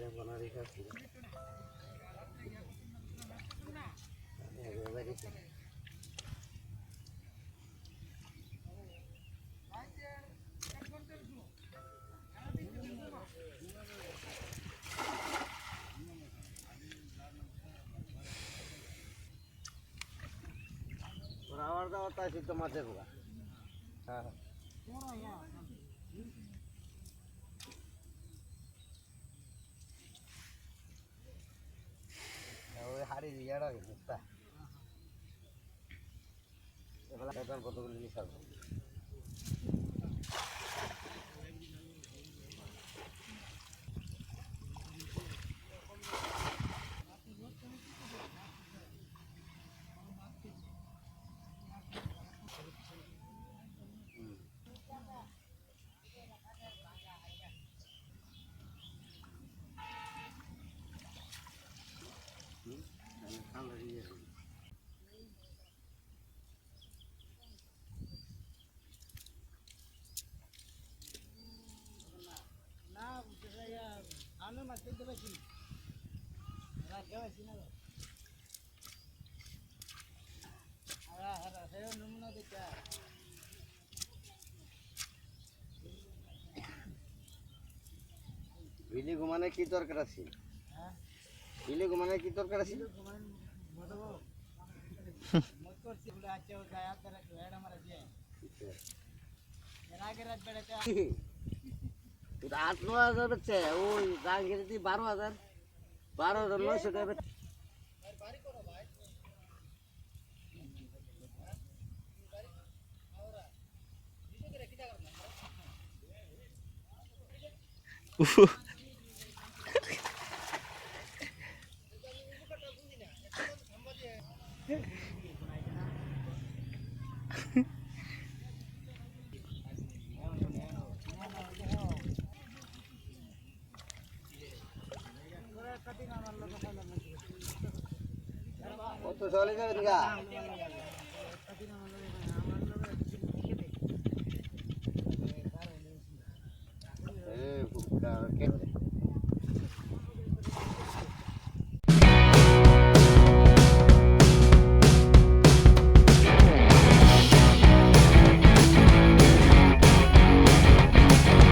बना रही आवडता होता सिद्ध मासे बघा হাড়ি দিয়াটা বুঝতা এবেলা বেতন কতগুলো জিনিস আছে বিলি ঘুমানে কি দরকার আছে বিলি ঘুমানে কি দরকার আছে রাত ৯,০০০ বেচছে ওই জাহাঙ্গীর ১২,০০০ ১২,৯০০ টাকা কত চলে যাবে গা